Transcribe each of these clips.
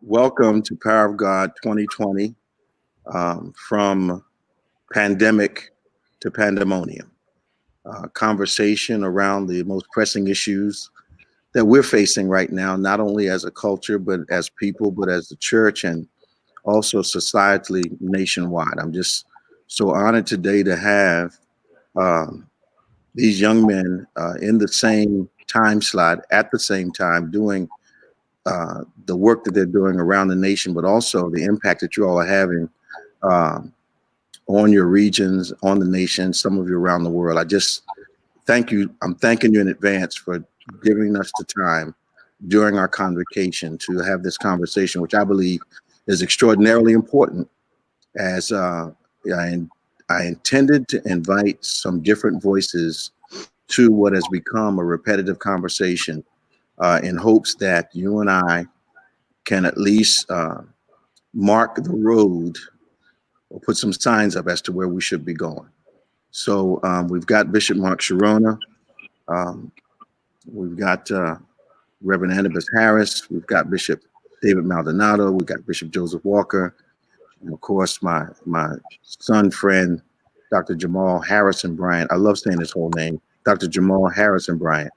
Welcome to Power of God 2020, from pandemic to pandemonium. Conversation around the most pressing issues that we're facing right now, not only as a culture, but as people, but as the church, and also societally nationwide. I'm just so honored today to have um, these young men in the same time slot at the same time doing the work that they're doing around the nation, but also the impact that you all are having um, on your regions, on the nation, some of you around the world. I just thank you. I'm thanking you in advance for giving us the time during our convocation to have this conversation, which I believe is extraordinarily important. As I, I intended to invite some different voices to what has become a repetitive conversation in hopes that you and I can at least mark the road or put some signs up as to where we should be going. So we've got Bishop Mark Chironna, um, we've got Reverend Antipas Harris, we've got Bishop David Maldonado, we've got Bishop Joseph Walker, and of course my son friend, Dr. Jamal Harrison Bryant. I love saying his whole name, Dr. Jamal Harrison Bryant.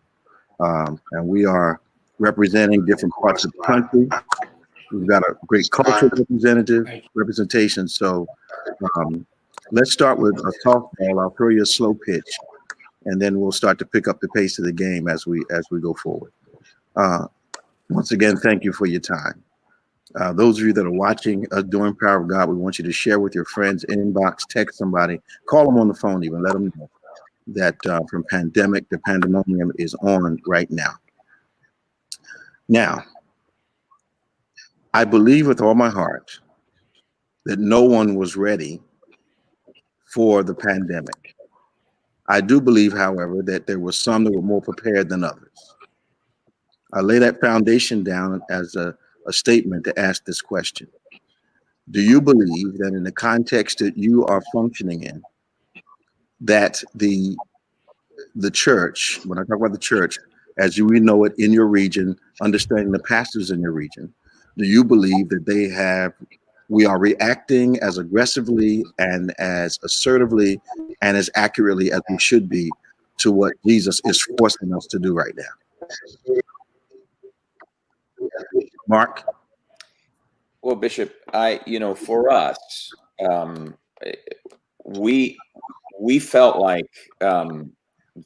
And we are representing different parts of the country. We've got a great cultural representation. So let's start with a softball. I'll throw you a slow pitch, and then we'll start to pick up the pace of the game as we go forward. Once again, thank you for your time. Those of you that are watching us during Power of God, we want you to share with your friends, inbox, text somebody, call them on the phone even, let them know that from pandemic to pandemonium is on right now. Now, I believe with all my heart that no one was ready for the pandemic. I do believe, however, that there were some that were more prepared than others. I lay that foundation down as a statement to ask this question. Do you believe that in the context that you are functioning in, that the church, when I talk about the church, as you know it in your region, understanding the pastors in your region, do you believe that we are reacting as aggressively and as assertively and as accurately as we should be to what Jesus is forcing us to do right now? Mark? Well, Bishop, for us, we felt like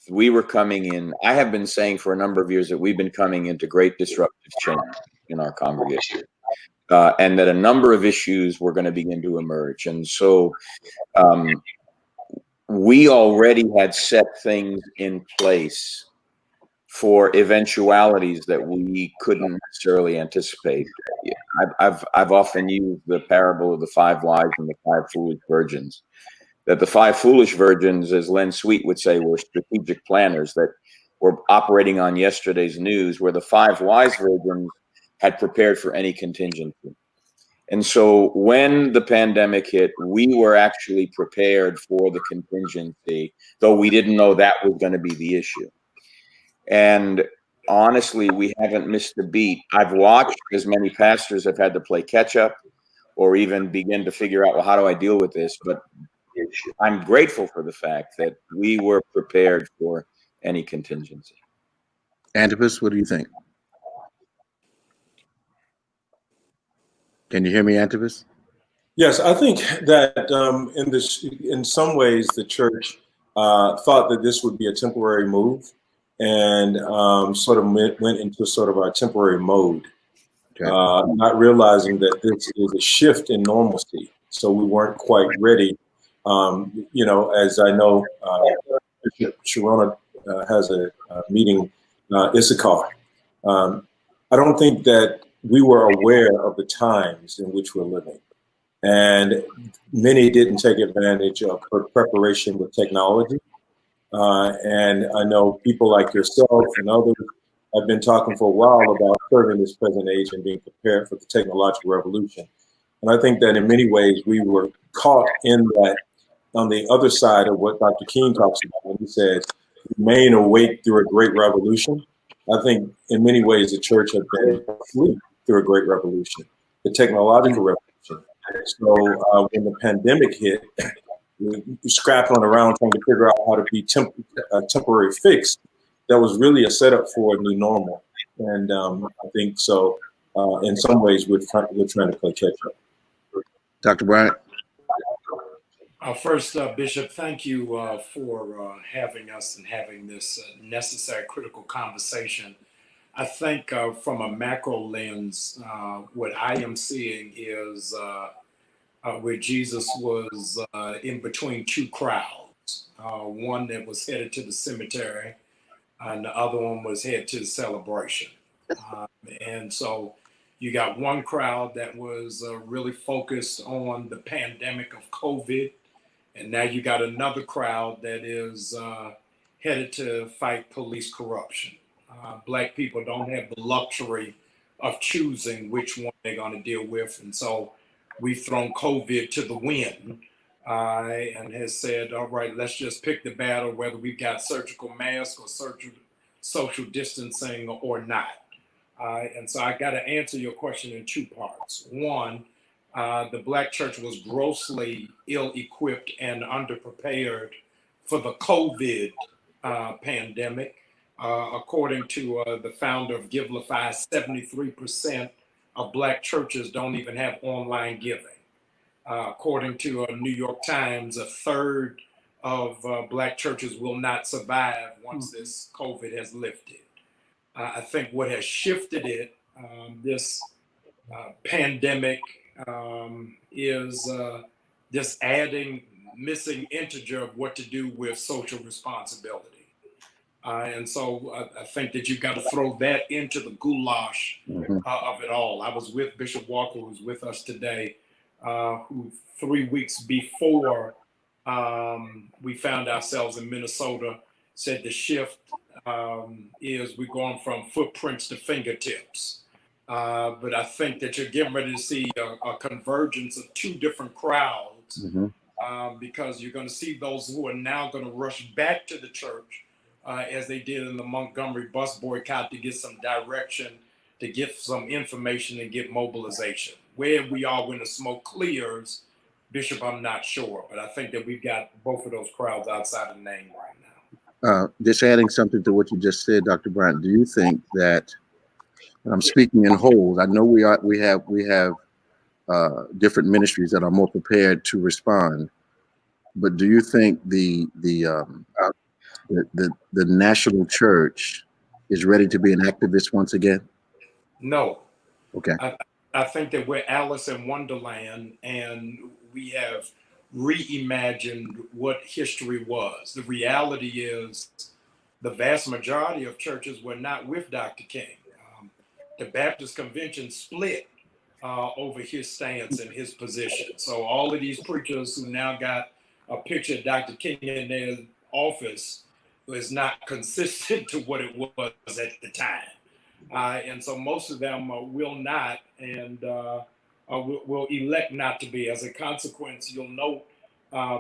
we were coming in. I have been saying for a number of years that we've been coming into great disruptive change in our congregation, and that a number of issues were going to begin to emerge. And so we already had set things in place for eventualities that we couldn't necessarily anticipate. I've often used the parable of the 5 wise and the 5 foolish virgins. That the 5 foolish virgins, as Len Sweet would say, were strategic planners that were operating on yesterday's news, where the 5 wise virgins had prepared for any contingency. And so when the pandemic hit, we were actually prepared for the contingency, though we didn't know that was going to be the issue. And honestly, we haven't missed a beat. I've watched as many pastors have had to play catch up or even begin to figure out, well, how do I deal with this? But I'm grateful for the fact that we were prepared for any contingency. Antipas, what do you think? Can you hear me, Antipas? Yes, I think that in some ways, the church thought that this would be a temporary move, and sort of went into sort of our temporary mode, okay. Not realizing that this is a shift in normalcy. So we weren't quite ready. As I know, Bishop Chironna has a meeting, Issachar. I don't think that we were aware of the times in which we're living. And many didn't take advantage of preparation with technology. And I know people like yourself and others have been talking for a while about serving this present age and being prepared for the technological revolution. And I think that in many ways we were caught in that on the other side of what Dr. King talks about when he says, remain awake through a great revolution. I think in many ways the church has been asleep through a great revolution. the technological revolution. So when the pandemic hit, we were scrapping around trying to figure out how to be a temporary fix. That was really a setup for a new normal. And I think so. In some ways, we're trying to play catch up. Dr. Bryant? First, Bishop, thank you for having us and having this necessary critical conversation. I think from a macro lens, what I am seeing is where Jesus was in between two crowds, one that was headed to the cemetery and the other one was headed to the celebration. And so you got one crowd that was really focused on the pandemic of COVID. And now you got another crowd that is headed to fight police corruption. Black people don't have the luxury of choosing which one they're going to deal with. And so we've thrown COVID to the wind and has said, all right, let's just pick the battle, whether we've got surgical masks or social distancing or not. And so I got to answer your question in two parts. One, the Black church was grossly ill-equipped and underprepared for the COVID pandemic. According to the founder of Givelify, 73% of Black churches don't even have online giving. According to New York Times, a third of Black churches will not survive once this COVID has lifted. I think what has shifted it, this pandemic, is this adding missing integer of what to do with social responsibility. And so I think that you've got to throw that into the goulash of it all. I was with Bishop Walker, who's with us today, who 3 weeks before we found ourselves in Minnesota said the shift is we're going from footprints to fingertips. But I think that you're getting ready to see a convergence of two different crowds because you're going to see those who are now going to rush back to the church as they did in the Montgomery bus boycott to get some direction, to get some information and get mobilization. Where we are when the smoke clears, Bishop, I'm not sure, but I think that we've got both of those crowds outside of the name right now. Just adding something to what you just said, Dr. Bryant, do you think that, and I'm speaking in whole, I know we have different ministries that are more prepared to respond, but do you think the national church is ready to be an activist once again? No. Okay. I think that we're Alice in Wonderland and we have reimagined what history was. The reality is the vast majority of churches were not with Dr. King. The Baptist Convention split over his stance and his position. So all of these preachers who now got a picture of Dr. King in their office is not consistent to what it was at the time. And so most of them will not and will elect not to be. As a consequence, you'll note,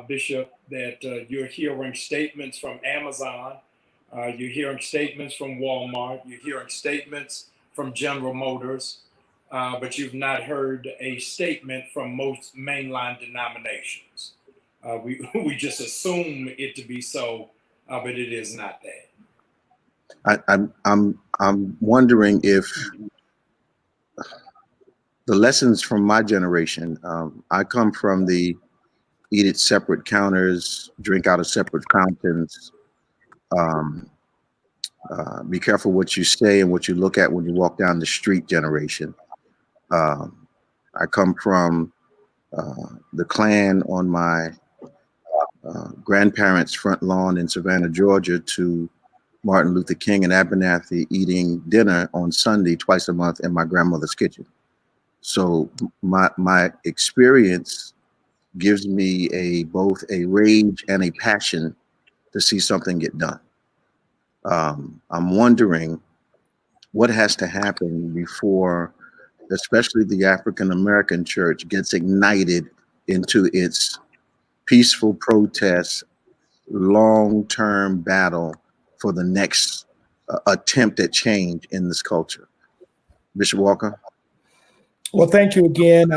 Bishop, that you're hearing statements from Amazon, you're hearing statements from Walmart, you're hearing statements from General Motors, but you've not heard a statement from most mainline denominations. We just assume it to be so, but it is not that. I'm wondering if the lessons from my generation, I come from the eat at separate counters, drink out of separate fountains, be careful what you say and what you look at when you walk down the street generation. I come from the Klan on my grandparents' front lawn in Savannah, Georgia, to Martin Luther King and Abernathy eating dinner on Sunday twice a month in my grandmother's kitchen. So my experience gives me both a rage and a passion to see something get done. I'm wondering what has to happen before, especially the African American church, gets ignited into its peaceful protest, long-term battle for the next attempt at change in this culture. Bishop Walker? Well, thank you again,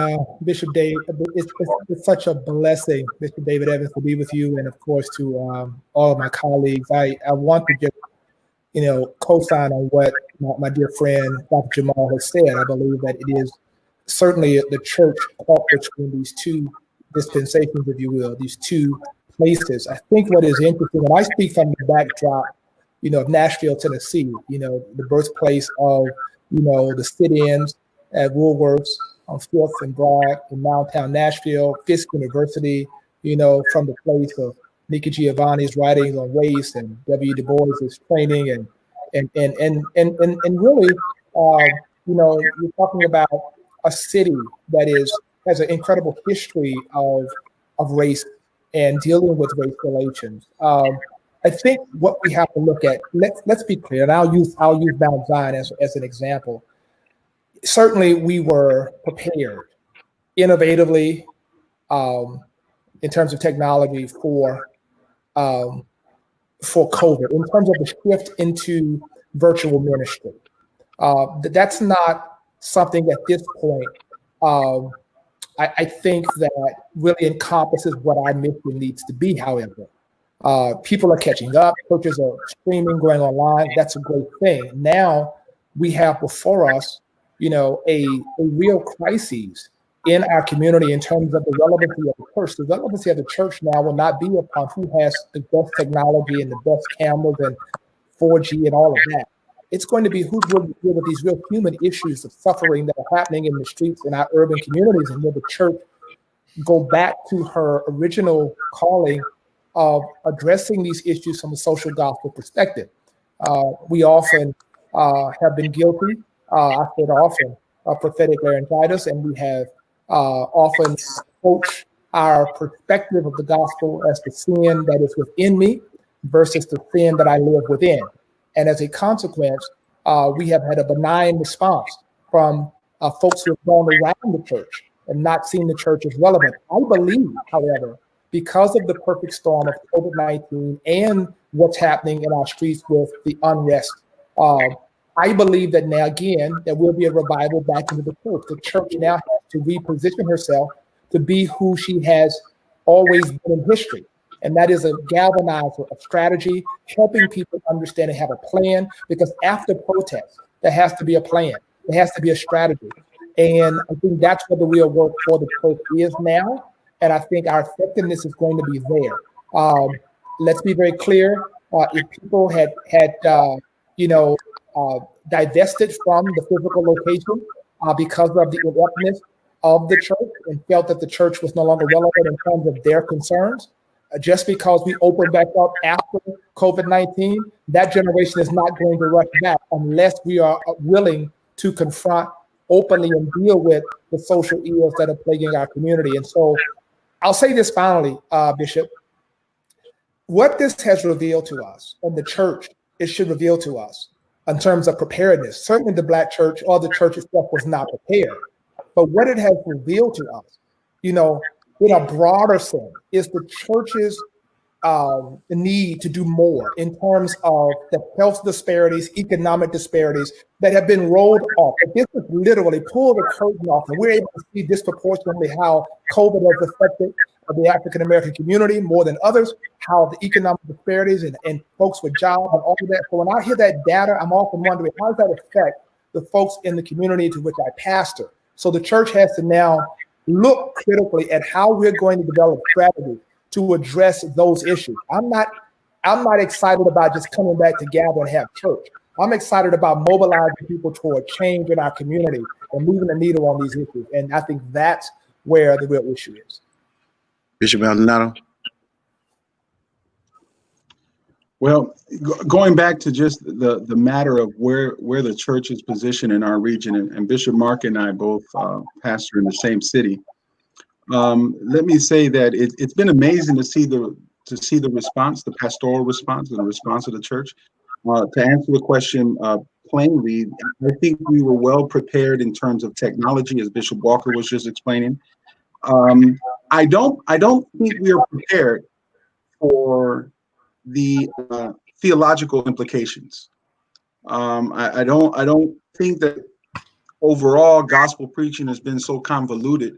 Bishop Dave. It's such a blessing, Bishop David Evans, to be with you, and of course to all of my colleagues. I want to just, co-sign on what my dear friend Dr. Jamal has said. I believe that it is certainly the church caught between these two dispensations, if you will, these two places. I think what is interesting, and I speak from the backdrop, of Nashville, Tennessee, the birthplace of, the sit-ins at Woolworths on 5th and Broad in downtown Nashville, Fisk University, from the place of Nikki Giovanni's writings on race and W. Du Bois's training and really, you're talking about a city that has an incredible history of race and dealing with race relations. I think what we have to look at, let's be clear, and I'll use Mount Zion as an example. Certainly, we were prepared innovatively in terms of technology for COVID, in terms of the shift into virtual ministry. That's not something at this point I think that really encompasses what our mission needs to be, however. People are catching up, churches are streaming, going online. That's a great thing. Now we have before us, a real crisis in our community in terms of the relevancy of the church. The relevancy of the church now will not be upon who has the best technology and the best cameras and 4G and all of that. It's going to be who's willing to deal with these real human issues of suffering that are happening in the streets in our urban communities, and will the church go back to her original calling of addressing these issues from a social gospel perspective. We often have been guilty, I said often, of prophetic laryngitis, and we have often approached our perspective of the gospel as the sin that is within me versus the sin that I live within. And as a consequence, we have had a benign response from folks who have gone around the church and not seen the church as relevant. I believe, however, because of the perfect storm of COVID-19 and what's happening in our streets with the unrest, I believe that now again, there will be a revival back into the church. The church now has to reposition herself to be who she has always been in history. And that is a galvanizer of strategy, helping people understand and have a plan, because after protest, there has to be a plan. There has to be a strategy. And I think that's where the real work for the church is now. And I think our effectiveness is going to be there. Let's be very clear. If people had divested from the physical location because of the eruptness of the church and felt that the church was no longer relevant in terms of their concerns, just because we opened back up after COVID-19, that generation is not going to rush back unless we are willing to confront openly and deal with the social ills that are plaguing our community. And so I'll say this finally, Bishop, what this has revealed to us, and the church, it should reveal to us in terms of preparedness. Certainly the Black church or the church itself was not prepared. But what it has revealed to us, in a broader sense, is the church's need to do more in terms of the health disparities, economic disparities that have been rolled off. But this is literally pull the curtain off, and we're able to see disproportionately how COVID has affected the African American community more than others, how the economic disparities and folks with jobs and all of that. So when I hear that data, I'm often wondering, how does that affect the folks in the community to which I pastor? So the church has to now look critically at how we're going to develop strategy to address those issues. I'm not excited about just coming back together and have church. I'm excited about mobilizing people toward change in our community and moving the needle on these issues. And I think that's where the real issue is. Bishop Maldonado. Well, going back to just the matter of where the church is positioned in our region, and Bishop Mark and I both pastor in the same city. Let me say that it's been amazing to see the response, the pastoral response, and the response of the church. To answer the question plainly, I think we were well prepared in terms of technology, as Bishop Walker was just explaining. I don't think we are prepared for the theological implications. I don't think that overall, gospel preaching has been so convoluted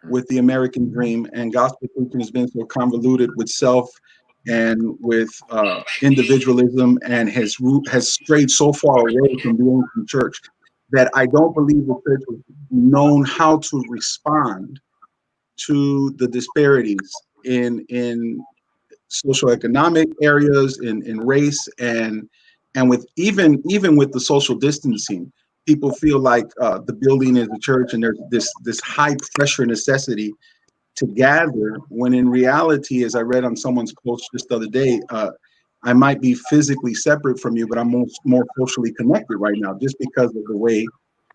with the American dream, and gospel preaching has been so convoluted with self and with individualism, and has strayed so far away from being from church that I don't believe the church has known how to respond to the disparities in socioeconomic areas, in race, and with even with the social distancing. People feel like the building is a church, and there's this high pressure necessity to gather, when in reality, as I read on someone's post just the other day, I might be physically separate from you, but I'm more socially connected right now, just because of the way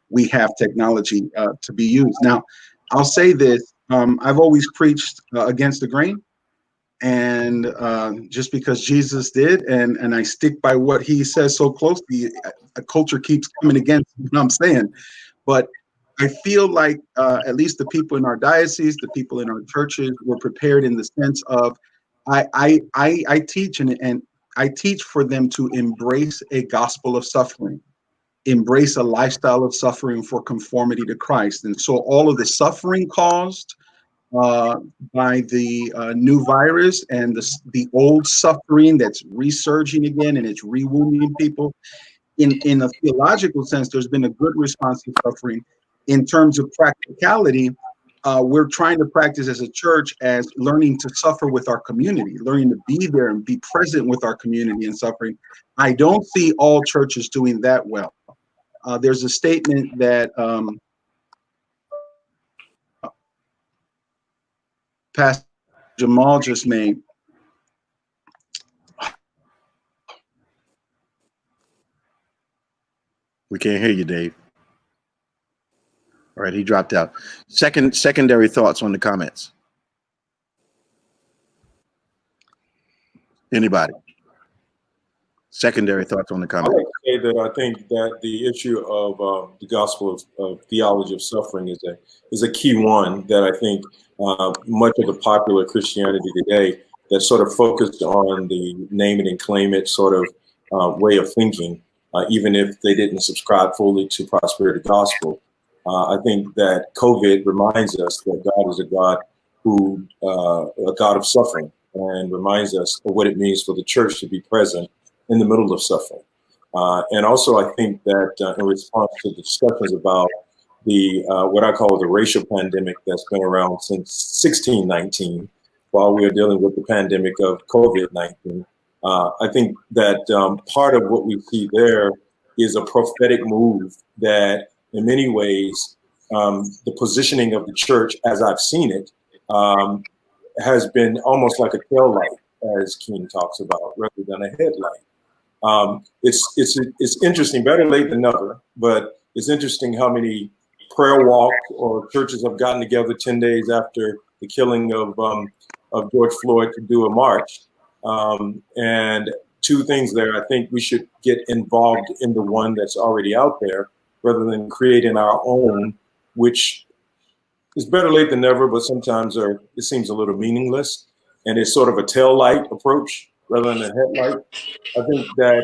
we have technology to be used. Now, I'll say this, I've always preached against the grain, and just because Jesus did, and I stick by what he says so closely, a culture keeps coming against what I'm saying. But I feel like at least the people in our diocese, the people in our churches, were prepared in the sense of I teach, and I teach for them to embrace a gospel of suffering, embrace a lifestyle of suffering for conformity to Christ. And so all of the suffering caused by the new virus, and the old suffering that's resurging again, and it's rewounding people. In a theological sense, there's been a good response to suffering. In terms of practicality, we're trying to practice as a church as learning to suffer with our community, learning to be there and be present with our community in suffering. I don't see all churches doing that well. There's a statement that Pastor Jamal just made. We can't hear you, Dave. All right, he dropped out. Secondary thoughts on the comments. Anybody? Secondary thoughts on the I comments. like to say that I think that the issue of the gospel of theology of suffering is a key one that I think much of the popular Christianity today that sort of focused on the name it and claim it sort of way of thinking, even if they didn't subscribe fully to prosperity gospel. I think that COVID reminds us that God is a God a God of suffering, and reminds us of what it means for the church to be present in the middle of suffering. And also, I think that in response to the discussions about the what I call the racial pandemic that's been around since 1619, while we are dealing with the pandemic of COVID-19, I think that part of what we see there is a prophetic move that, in many ways, the positioning of the church, as I've seen it, has been almost like a tail light, as King talks about, rather than a headlight. It's interesting, better late than never, but it's interesting how many prayer walks or churches have gotten together 10 days after the killing of George Floyd to do a march. And two things there. I think we should get involved in the one that's already out there rather than creating our own, which is better late than never, but sometimes it seems a little meaningless. And it's sort of a tail light approach rather than a headlight. I think that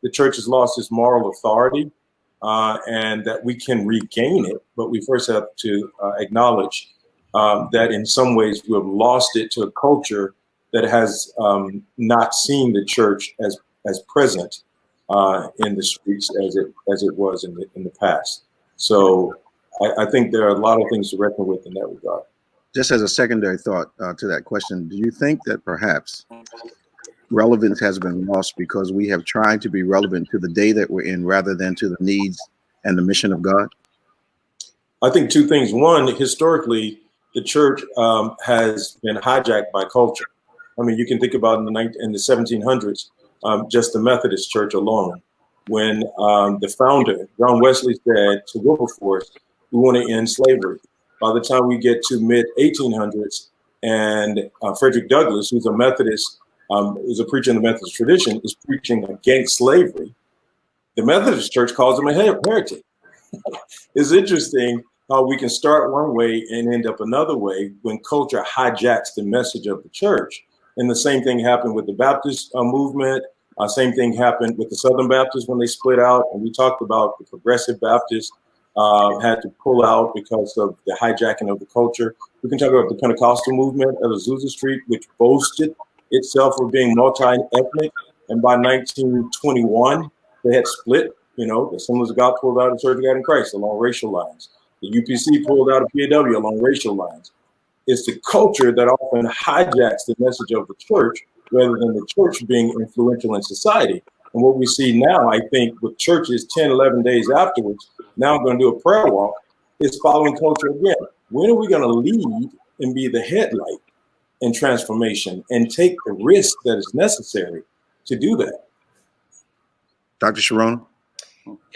the church has lost its moral authority, and that we can regain it, but we first have to acknowledge that in some ways we have lost it to a culture that has not seen the church as present in the streets as it was in the past. So I think there are a lot of things to reckon with in that regard. Just as a secondary thought to that question, do you think that perhaps relevance has been lost because we have tried to be relevant to the day that we're in rather than to the needs and the mission of God? I think two things. One, historically, the church has been hijacked by culture. I mean, you can think about in the 1700s, just the Methodist Church alone, when the founder, John Wesley, said to Wilberforce, we want to end slavery. By the time we get to mid-1800s, and Frederick Douglass, who's a Methodist, who's a preacher in the Methodist tradition, is preaching against slavery, the Methodist Church calls him a heretic. It's interesting how we can start one way and end up another way when culture hijacks the message of the church. And the same thing happened with the Baptist movement. Same thing happened with the Southern Baptists when they split out. And we talked about the Progressive Baptists had to pull out because of the hijacking of the culture. We can talk about the Pentecostal movement of Azusa Street, which boasted itself of being multi-ethnic. And by 1921, they had split. You know, the Assemblies of God pulled out of Church of God in Christ along racial lines. The UPC pulled out of PAW along racial lines. It's the culture that often hijacks the message of the church rather than the church being influential in society. And what we see now, I think, with churches 10, 11 days afterwards, now I'm going to do a prayer walk, is following culture again. When are we going to lead and be the headlight in transformation and take the risk that is necessary to do that? Dr. Chironna?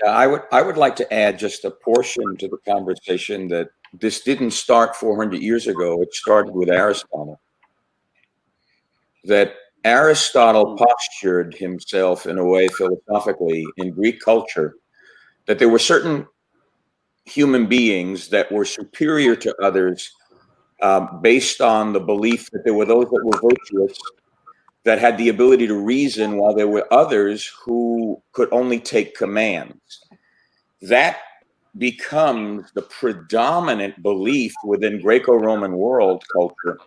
Yeah, I would like to add just a portion to the conversation that this didn't start 400 years ago. It started with Aristotle. That Aristotle postured himself in a way philosophically in Greek culture that there were certain human beings that were superior to others based on the belief that there were those that were virtuous, that had the ability to reason, while there were others who could only take commands. That becomes the predominant belief within Greco-Roman world culture.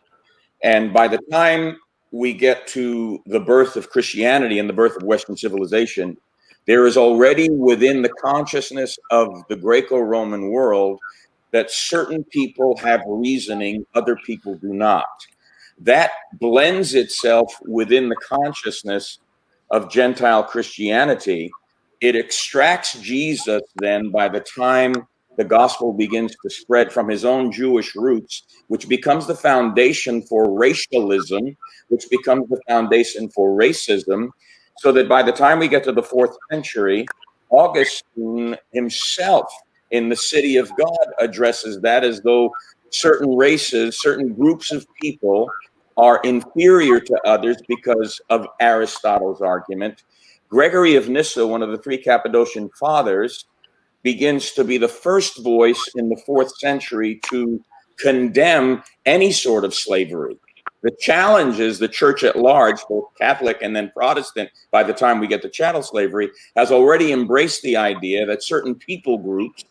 And by the time we get to the birth of Christianity and the birth of Western civilization, there is already within the consciousness of the Greco-Roman world that certain people have reasoning, other people do not. That blends itself within the consciousness of Gentile Christianity. It extracts Jesus then by the time the gospel begins to spread from his own Jewish roots, which becomes the foundation for racialism, which becomes the foundation for racism, so that by the time we get to the 4th century, Augustine himself in the City of God addresses that as though certain races, certain groups of people are inferior to others because of Aristotle's argument. Gregory of Nyssa, one of the 3 Cappadocian fathers, begins to be the first voice in the 4th century to condemn any sort of slavery. The challenge is the church at large, both Catholic and then Protestant, by the time we get to chattel slavery, has already embraced the idea that certain people groups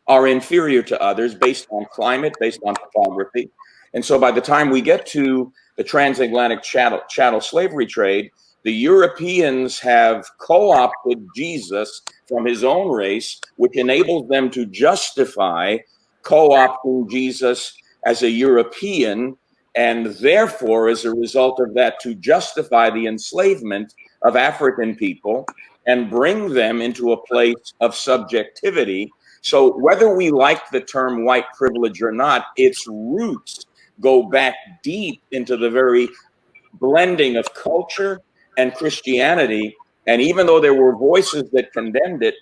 are inferior to others based on climate, based on topography. And so by the time we get to the transatlantic chattel slavery trade, the Europeans have co-opted Jesus from his own race, which enables them to justify co-opting Jesus as a European, and therefore, as a result of that, to justify the enslavement of African people and bring them into a place of subjectivity. So whether we like the term white privilege or not, its roots go back deep into the very blending of culture and Christianity. And even though there were voices that condemned it,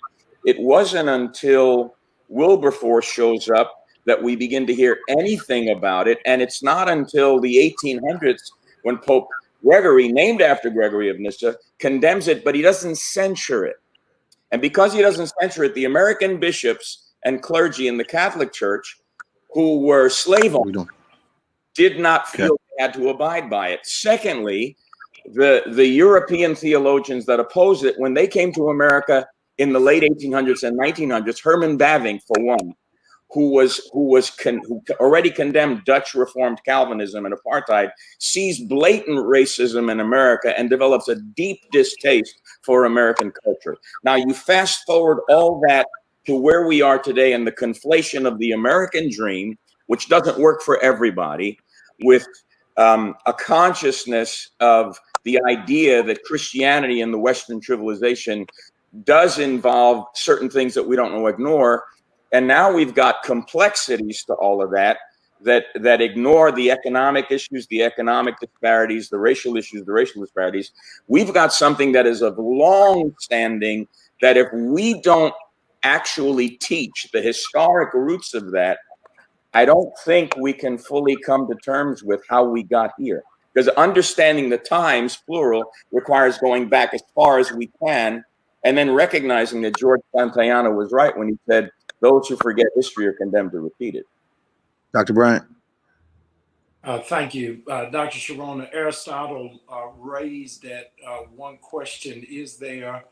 it wasn't until Wilberforce shows up that we begin to hear anything about it. And it's not until the 1800s when Pope Gregory, named after Gregory of Nyssa, condemns it, but he doesn't censure it. And because he doesn't censure it, the American bishops and clergy in the Catholic Church who were slave owners did not feel they had to abide by it. Secondly, the European theologians that opposed it, when they came to America in the late 1800s and 1900s, Herman Bavinck, for one, who already condemned Dutch Reformed Calvinism and apartheid, sees blatant racism in America and develops a deep distaste for American culture. Now, you fast forward all that to where we are today and the conflation of the American dream, which doesn't work for everybody, with a consciousness of the idea that Christianity and the Western civilization does involve certain things that we don't want to ignore. And now we've got complexities to all of that ignore the economic issues, the economic disparities, the racial issues, the racial disparities. We've got something that is of long standing that if we don't actually teach the historic roots of that, I don't think we can fully come to terms with how we got here. Because understanding the times, plural, requires going back as far as we can and then recognizing that George Santayana was right when he said, those who forget history are condemned to repeat it. Dr. Bryant. Thank you. Dr. Chironna, Aristotle raised that one question, is there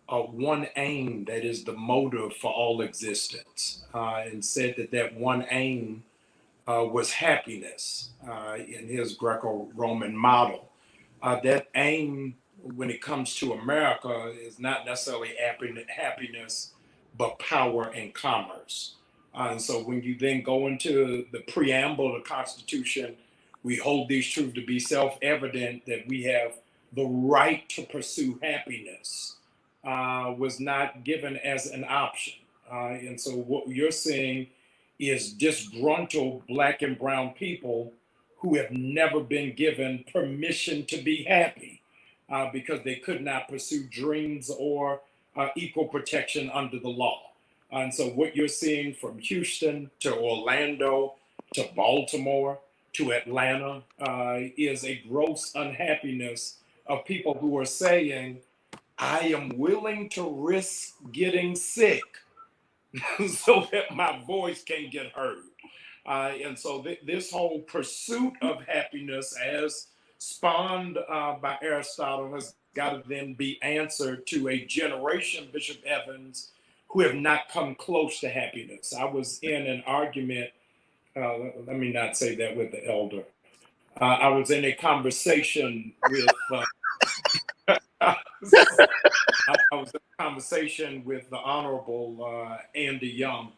one aim that is the motive for all existence, and said that that one aim was happiness in his Greco-Roman model. That aim, when it comes to America, is not necessarily happiness, but power and commerce. And so when you then go into the preamble of the Constitution, we hold these truths to be self-evident that we have the right to pursue happiness, was not given as an option. And so what you're seeing is disgruntled Black and brown people who have never been given permission to be happy, because they could not pursue dreams or equal protection under the law. And so what you're seeing from Houston to Orlando to Baltimore to Atlanta is a gross unhappiness of people who are saying, I am willing to risk getting sick so that my voice can get heard. And so this whole pursuit of happiness, as spawned by Aristotle, has got to then be answered to a generation, Bishop Evans, who have not come close to happiness. I was in an argument, let me not say that with the elder. I was in a conversation with, I was in a conversation with the Honorable Andy Young,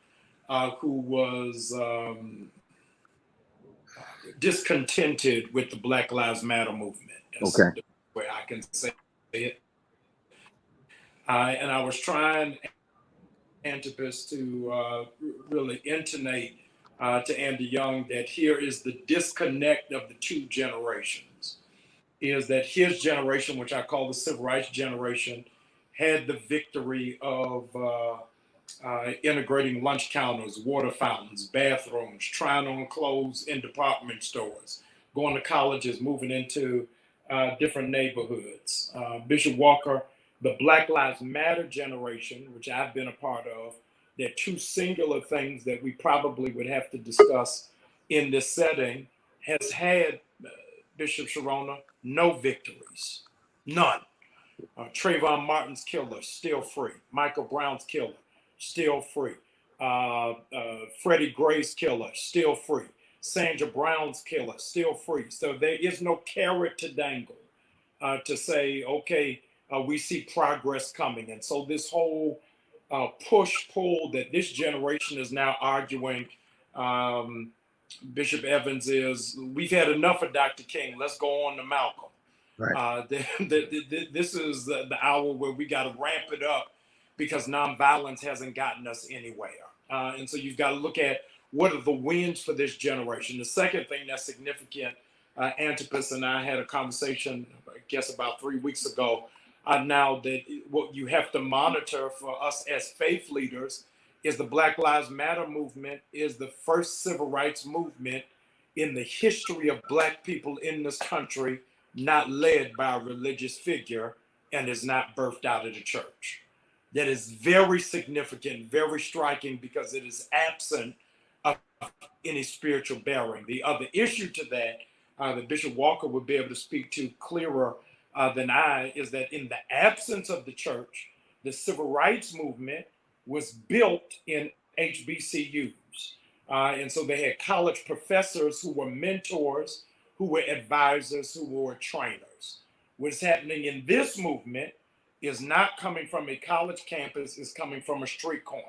who was discontented with the Black Lives Matter movement. That's Okay. the way I can say it. And I was trying, Antipas, to really intonate to Andy Young that here is the disconnect of the two generations. Is that his generation, which I call the civil rights generation, had the victory of integrating lunch counters, water fountains, bathrooms, trying on clothes in department stores, going to colleges, moving into different neighborhoods. Bishop Walker, the Black Lives Matter generation, which I've been a part of, they're two singular things that we probably would have to discuss in this setting, has had, Bishop Chironna, no victories, none. Trayvon Martin's killer, still free. Michael Brown's killer, still free. Freddie Gray's killer, still free. Sandra Brown's killer, still free. So there is no carrot to dangle to say, okay, we see progress coming. And so this whole push-pull that this generation is now arguing, Bishop Evans, is we've had enough of Dr. King. Let's go on to Malcolm. Right. This is the hour where we got to ramp it up because nonviolence hasn't gotten us anywhere. And so you've got to look at what are the wins for this generation. The second thing that's significant, Antipas and I had a conversation, I guess about 3 weeks ago, now that what you have to monitor for us as faith leaders is the Black Lives Matter movement is the first civil rights movement in the history of Black people in this country not led by a religious figure and is not birthed out of the church. That is very significant, very striking, because it is absent of any spiritual bearing. The other issue to that, that Bishop Walker would be able to speak to clearer than I, is that in the absence of the church, the civil rights movement was built in HBCUs. And so they had college professors who were mentors, who were advisors, who were trainers. What's happening in this movement is not coming from a college campus, is coming from a street corner.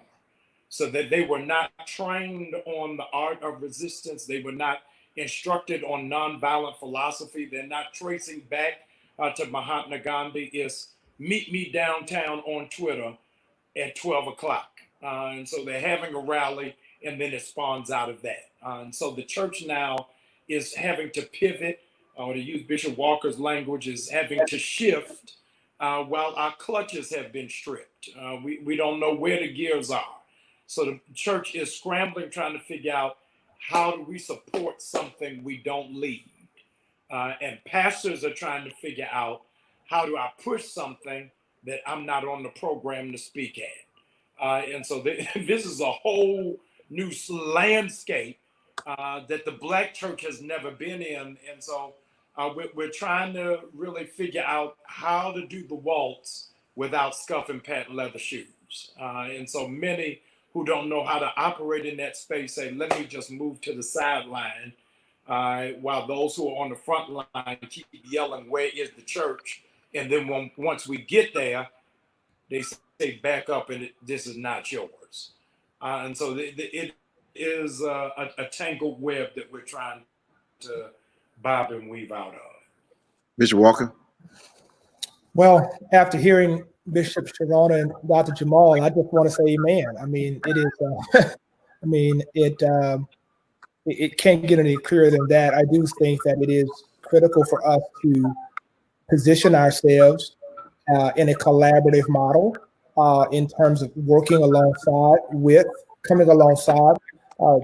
So that they were not trained on the art of resistance. They were not instructed on nonviolent philosophy. They're not tracing back to Mahatma Gandhi. It's meet me downtown on Twitter at 12 o'clock. And so they're having a rally, and then it spawns out of that. And so the church now is having to pivot, or to use Bishop Walker's language, is having to shift while our clutches have been stripped. We don't know where the gears are. So the church is scrambling, trying to figure out how do we support something we don't lead. And pastors are trying to figure out how do I push something that I'm not on the program to speak at. And so this is a whole new landscape that the Black church has never been in. And so we're trying to really figure out how to do the waltz without scuffing patent leather shoes. And so many who don't know how to operate in that space say, let me just move to the sideline, while those who are on the front line keep yelling, where is the church? And then once we get there, they say, back up, and this is not yours. And so it is a tangled web that we're trying to bob and weave out of. Mr. Walker? Well, after hearing Bishop Chironna and Dr. Jamal, I just want to say amen. I mean, it is, I mean, it can't get any clearer than that. I do think that it is critical for us to position ourselves in a collaborative model in terms of coming alongside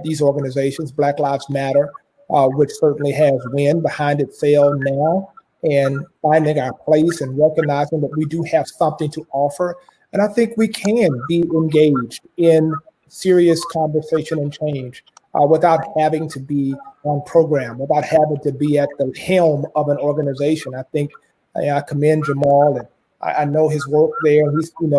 these organizations. Black Lives Matter, which certainly has wind behind its sail now, and finding our place and recognizing that we do have something to offer. And I think we can be engaged in serious conversation and change without having to be on program, without having to be at the helm of an organization. I think I commend Jamal, and I know his work there.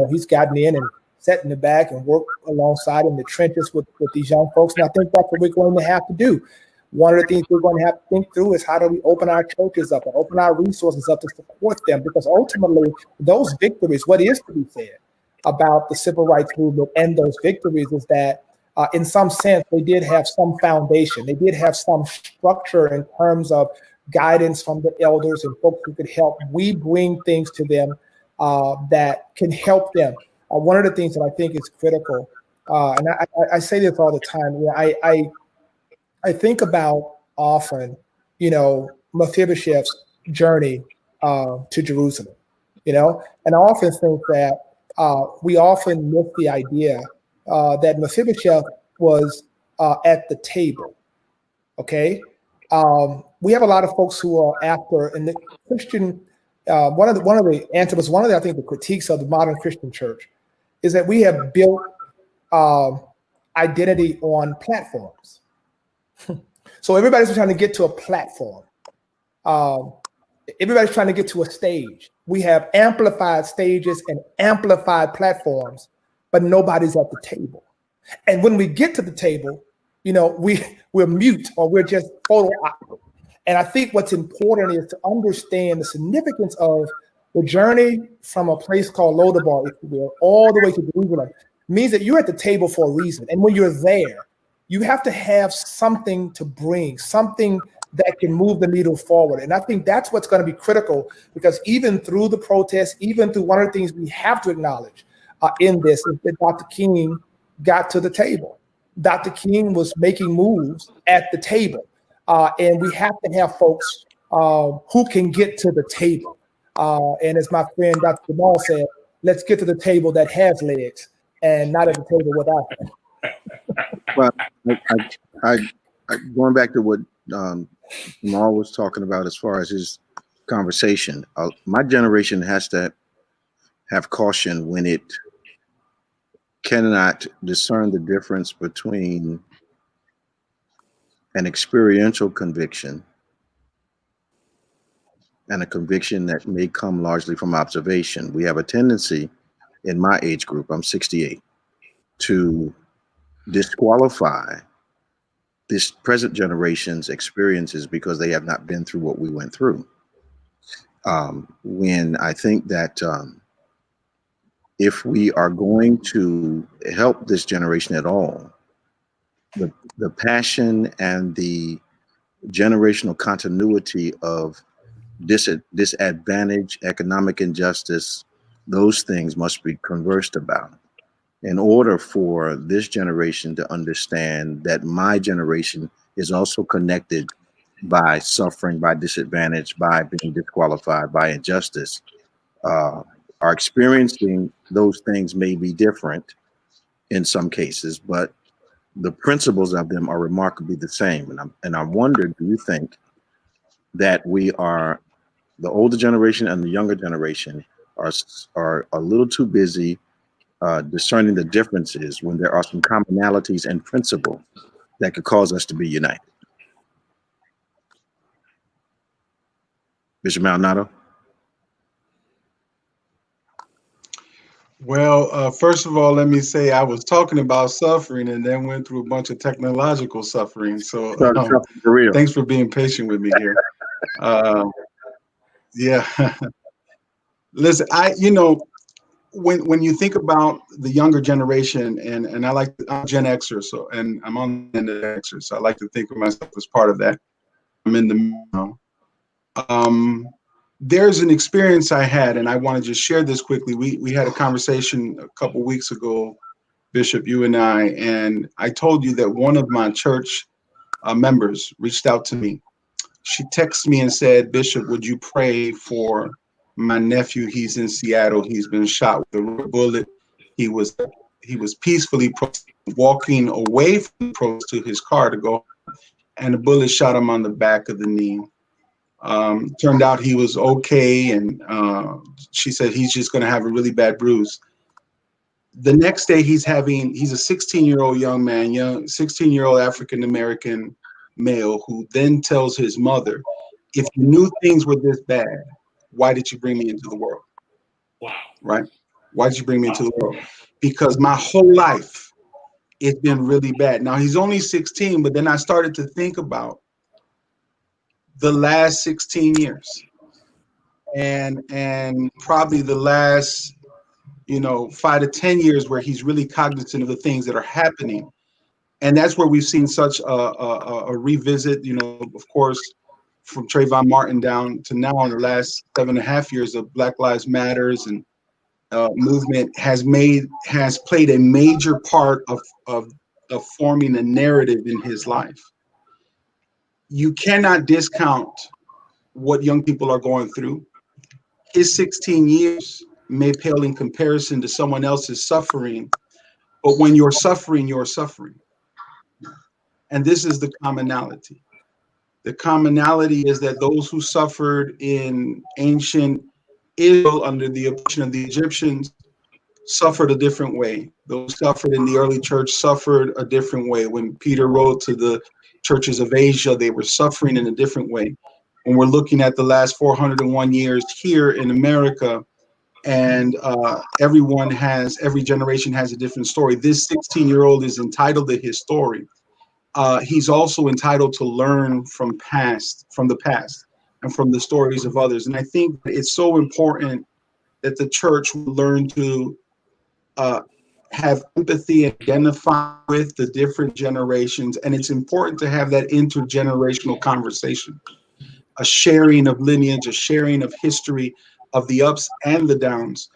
He's gotten in and sat in the back and worked alongside in the trenches with these young folks. And I think that's what we're going to have to do. One of the things we're going to have to think through is how do we open our churches up and open our resources up to support them? Because ultimately, those victories, what is to be said about the civil rights movement and those victories is that in some sense, they did have some foundation. They did have some structure in terms of guidance from the elders and folks who could help. We bring things to them that can help them. One of the things that I think is critical, and I say this all the time, I think about often, Mephibosheth's journey to Jerusalem, and I often think that we often miss the idea that Mephibosheth was at the table. Okay, we have a lot of folks who are after, and the Christian. One of the I think the critiques of the modern Christian church is that we have built identity on platforms. So everybody's trying to get to a platform. Everybody's trying to get to a stage. We have amplified stages and amplified platforms, but nobody's at the table. And when we get to the table, we're mute or we're just photo op. And I think what's important is to understand the significance of the journey from a place called Lodabar, if you will, all the way to Jerusalem, means that you're at the table for a reason. And when you're there, you have to have something to bring, something that can move the needle forward. And I think that's what's going to be critical, because even through the protests, even through one of the things we have to acknowledge in this is that Dr. King got to the table. Dr. King was making moves at the table. And we have to have folks who can get to the table. And as my friend Dr. Jamal said, let's get to the table that has legs and not at the table without them. Well, I going back to what Jamal was talking about as far as his conversation, my generation has to have caution when it cannot discern the difference between an experiential conviction and a conviction that may come largely from observation. We have a tendency in my age group, I'm 68, to disqualify this present generation's experiences because they have not been through what we went through. When I think that if we are going to help this generation at all, the passion and the generational continuity of disadvantage, economic injustice, those things must be conversed about in order for this generation to understand that my generation is also connected by suffering, by disadvantage, by being disqualified, by injustice. Our experiencing those things may be different in some cases, but the principles of them are remarkably the same. And I wonder, do you think that we are, the older generation and the younger generation are a little too busy discerning the differences when there are some commonalities and principles that could cause us to be united? Bishop Maldonado? Well, first of all, let me say I was talking about suffering and then went through a bunch of technological suffering. So For real. thanks for being patient with me here. Uh, yeah. Listen, when you think about the younger generation, and I'm Gen Xer, so and I'm on the end of Xer, so I like to think of myself as part of that. I'm in the middle. There's an experience I had, and I want to just share this quickly. We had a conversation a couple weeks ago, Bishop, you and and I told you that one of my church members reached out to me. She texted me and said, "Bishop, would you pray for my nephew? He's in Seattle. He's been shot with a rubber bullet. He was peacefully walking away from to his car to go, and a bullet shot him on the back of the knee. Turned out he was okay, and she said he's just going to have a really bad bruise." The next day he's a 16-year-old young man, 16-year-old African American male, who then tells his mother, "If you knew things were this bad, why did you bring me into the world?" Wow. Right? Why did you bring me into the world? Because my whole life it's been really bad. Now he's only 16, but then I started to think about the last 16 years and probably the last 5 to 10 years where he's really cognizant of the things that are happening. And that's where we've seen such a revisit, of course, from Trayvon Martin down to now in the last 7.5 years of Black Lives Matters and movement has played a major part of forming a narrative in his life. You cannot discount what young people are going through. His 16 years may pale in comparison to someone else's suffering, but when you're suffering, you're suffering. And this is the commonality. The commonality is that those who suffered in ancient Israel under the oppression of the Egyptians suffered a different way. Those who suffered in the early church suffered a different way. When Peter wrote to the churches of Asia, they were suffering in a different way. When we're looking at the last 401 years here in America, and every generation has a different story. This 16-year-old is entitled to his story. He's also entitled to learn from the past and from the stories of others. And I think it's so important that the church will learn to have empathy and identify with the different generations. And it's important to have that intergenerational conversation, a sharing of lineage, a sharing of history, of the ups and the downs.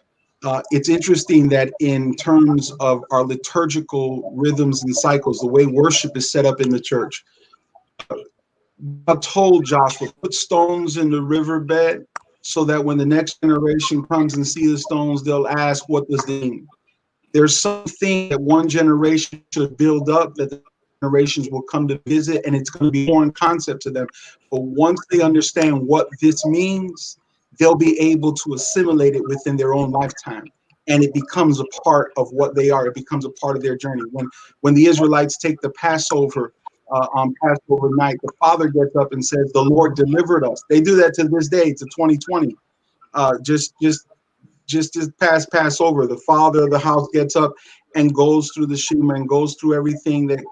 It's interesting that in terms of our liturgical rhythms and cycles, the way worship is set up in the church, I told Joshua, put stones in the riverbed so that when the next generation comes and see the stones, they'll ask, what does it mean? There's something that one generation should build up that the generations will come to visit, and it's going to be a foreign concept to them. But once they understand what this means, they'll be able to assimilate it within their own lifetime. And it becomes a part of what they are. It becomes a part of their journey. When the Israelites take the Passover on Passover night, the father gets up and says, "The Lord delivered us." They do that to this day, to 2020. Just as past Passover, the father of the house gets up and goes through the Shema and goes through everything that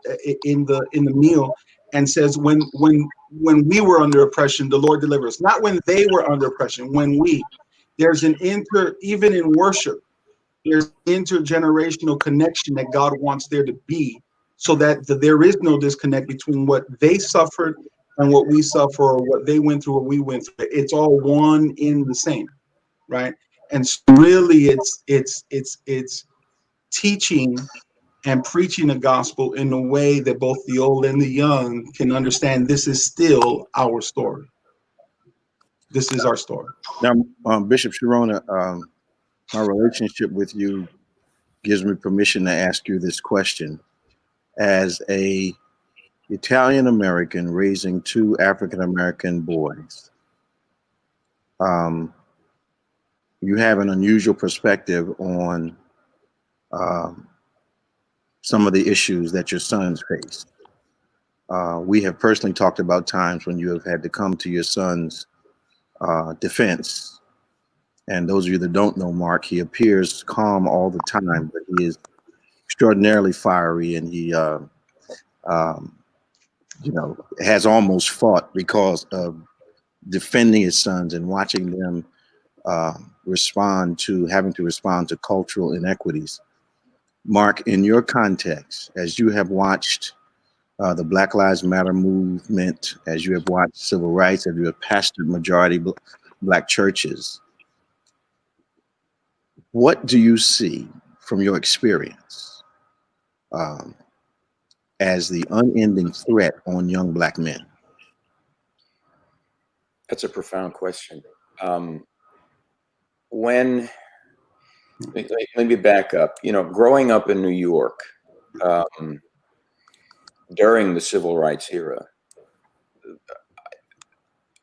in the meal and says, when we were under oppression, the Lord delivered us. Not when they were under oppression, there's even in worship, there's intergenerational connection that God wants there to be, so that there is no disconnect between what they suffered and what we suffer, or what they went through or we went through. It's all one in the same, right? And so really it's teaching and preaching the gospel in a way that both the old and the young can understand this is still our story. This is our story. Now, Bishop Chironna, my relationship with you gives me permission to ask you this question. As a Italian American raising 2 African American boys, you have an unusual perspective on some of the issues that your sons face. We have personally talked about times when you have had to come to your son's defense And those of you that don't know Mark, he appears calm all the time, but he is extraordinarily fiery, and he, has almost fought because of defending his sons and watching them having to respond to cultural inequities. Mark, in your context, as you have watched the Black Lives Matter movement, as you have watched civil rights, as you have pastored majority Black churches, what do you see from your experience as the unending threat on young Black men? That's a profound question. Let me back up. Growing up in New York during the civil rights era,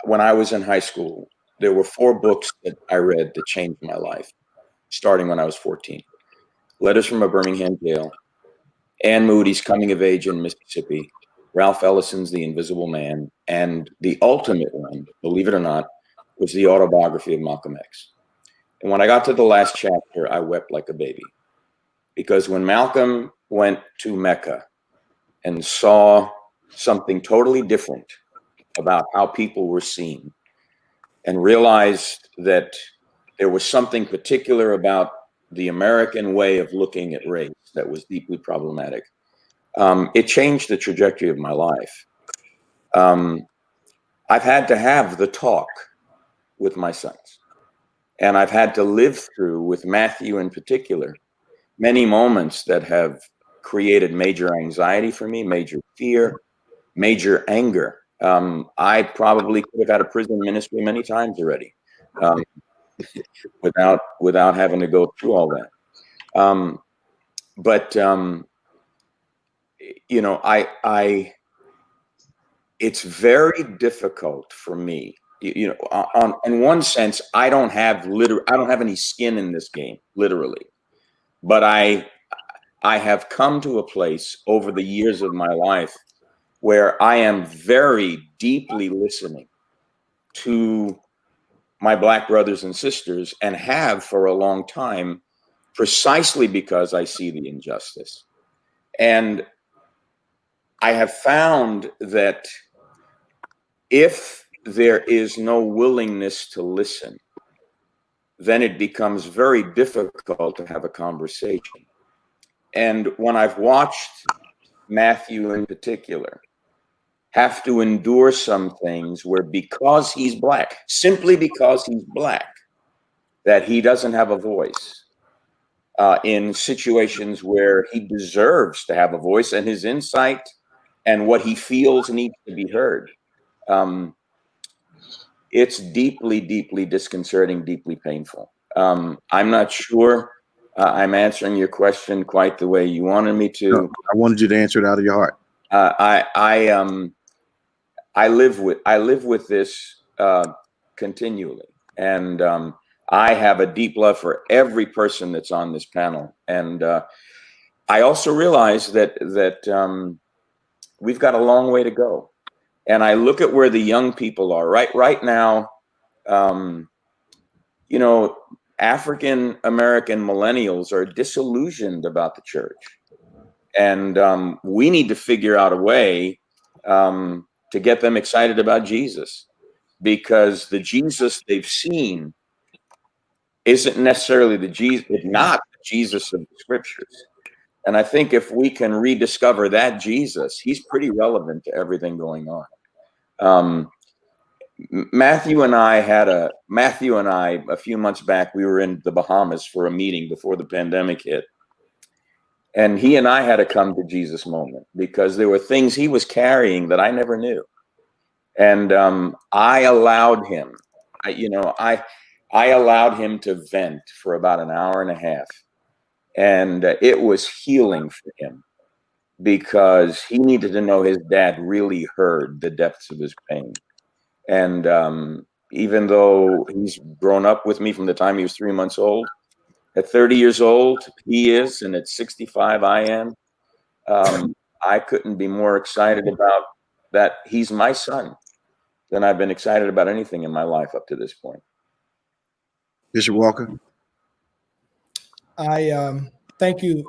when I was in high school, there were 4 books that I read that changed my life, starting when I was 14. Letters from a Birmingham Jail, Anne Moody's Coming of Age in Mississippi, Ralph Ellison's The Invisible Man, and the ultimate one, believe it or not, was the autobiography of Malcolm X. And when I got to the last chapter, I wept like a baby. Because when Malcolm went to Mecca and saw something totally different about how people were seen, and realized that there was something particular about the American way of looking at race that was deeply problematic, it changed the trajectory of my life. I've had to have the talk with my sons, and I've had to live through, with Matthew in particular, many moments that have created major anxiety for me, major fear, major anger. I probably could have had a prison ministry many times already, without having to go through all that. It's very difficult for me. In one sense, I don't have any skin in this game, literally, but I have come to a place over the years of my life where I am very deeply listening to my Black brothers and sisters, and have for a long time, precisely because I see the injustice. And I have found that if there is no willingness to listen, then it becomes very difficult to have a conversation. And when I've watched Matthew in particular have to endure some things where, because he's Black, simply because he's Black, that he doesn't have a voice in situations where he deserves to have a voice, and his insight and what he feels needs to be heard. It's deeply, deeply disconcerting, deeply painful. I'm not sure I'm answering your question quite the way you wanted me to. No, I wanted you to answer it out of your heart. I live with this continually, and I have a deep love for every person that's on this panel, and I also realize that we've got a long way to go. And I look at where the young people are right now. African American millennials are disillusioned about the church, and we need to figure out a way to get them excited about Jesus, because the Jesus they've seen isn't necessarily not the Jesus of the scriptures. And I think if we can rediscover that Jesus, he's pretty relevant to everything going on. Matthew and I, a few months back, we were in the Bahamas for a meeting before the pandemic hit. And he and I had a come to Jesus moment, because there were things he was carrying that I never knew. And I allowed him, I allowed him to vent for about an hour and a half. And it was healing for him, because he needed to know his dad really heard the depths of his pain. And even though he's grown up with me from the time he was 3 months old, at 30 years old, he is, and at 65, I am. I couldn't be more excited about that he's my son than I've been excited about anything in my life up to this point. Bishop Walker. I thank you,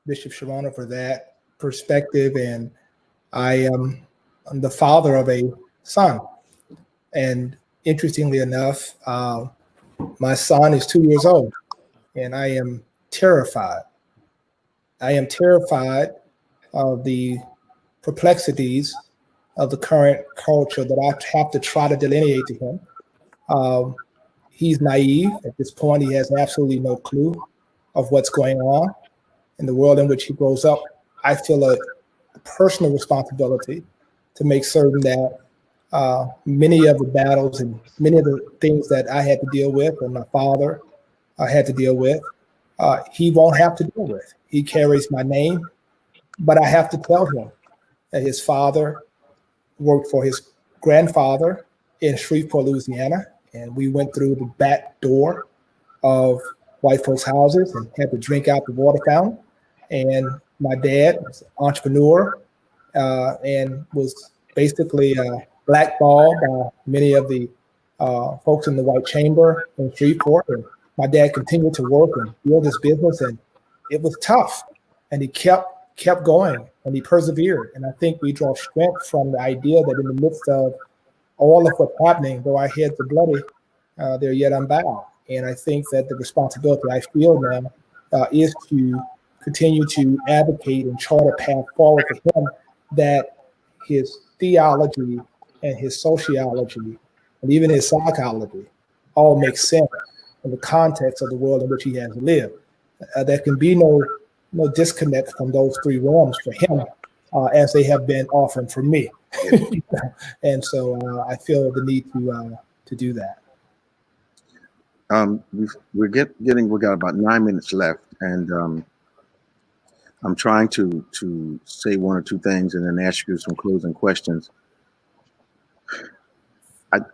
Bishop Chironna, for that perspective. And I'm the father of a son. And interestingly enough, my son is 2 years old, and I am terrified. I am terrified of the perplexities of the current culture that I have to try to delineate to him. He's naive at this point. He has absolutely no clue of what's going on in the world in which he grows up. I feel a personal responsibility to make certain that many of the battles and many of the things that I had to deal with and my father had to deal with, he won't have to deal with. He carries my name, but I have to tell him that his father worked for his grandfather in Shreveport, Louisiana, and we went through the back door of white folks' houses and had to drink out the water fountain. And my dad was an entrepreneur and was basically blackballed by many of the folks in the white chamber in Shreveport. And my dad continued to work and build his business, and it was tough. And he kept going, and he persevered. And I think we draw strength from the idea that in the midst of all of what's happening, though our heads are bloody, they're yet unbowed. And I think that the responsibility I feel now is to continue to advocate and chart a path forward for him that his theology and his sociology and even his psychology all make sense in the context of the world in which he has lived. There can be no disconnect from those three realms for him as they have been often for me. And so I feel the need to do that. We got about 9 minutes left, and I'm trying to say one or two things and then ask you some closing questions.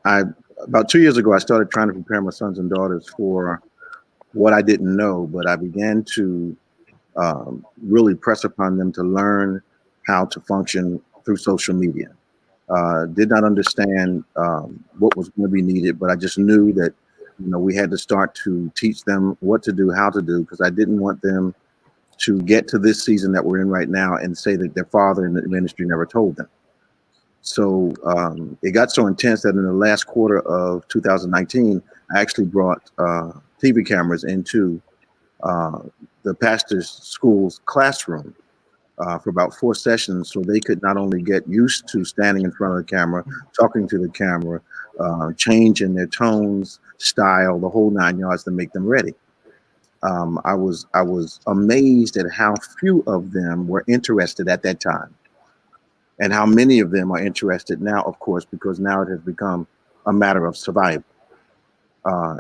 I about 2 years ago, I started trying to prepare my sons and daughters for what I didn't know, but I began to really press upon them to learn how to function through social media. Did not understand what was going to be needed, but I just knew that we had to start to teach them what to do, how to do, because I didn't want them to get to this season that we're in right now and say that their father in the ministry never told them. So it got so intense that in the last quarter of 2019, I actually brought TV cameras into the pastor's school's classroom for about 4 sessions, so they could not only get used to standing in front of the camera, talking to the camera, changing their tones, style, the whole 9 yards to make them ready. I was amazed at how few of them were interested at that time, and how many of them are interested now, of course, because now it has become a matter of survival.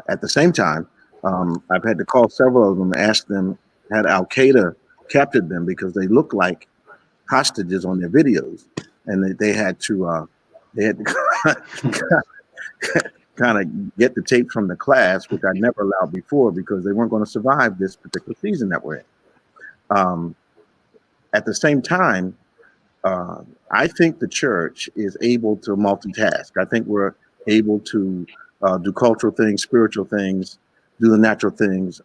At the same time, I've had to call several of them and ask them, had Al-Qaeda captured them, because they look like hostages on their videos, and they had to kind of get the tape from the class, which I never allowed before, because they weren't going to survive this particular season that we're in. At the same time, I think the church is able to multitask. I think we're able to do cultural things, spiritual things, do the natural things,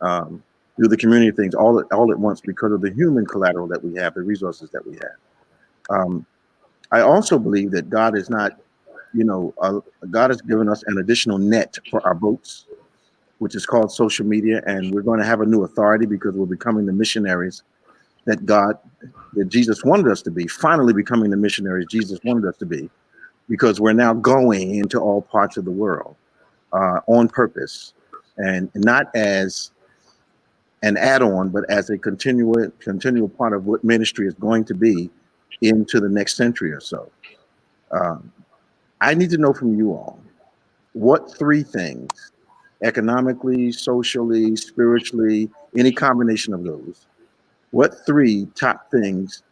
do the community things all at once, because of the human collateral that we have, the resources that we have. I also believe that God is not, God has given us an additional net for our boats, which is called social media, and we're going to have a new authority because we're becoming the missionaries that Jesus wanted us to be, finally becoming the missionaries Jesus wanted us to be, because we're now going into all parts of the world on purpose, and not as an add-on, but as a continual part of what ministry is going to be into the next century or so. I need to know from you all, what 3 things, economically, socially, spiritually, any combination of those, what 3 top things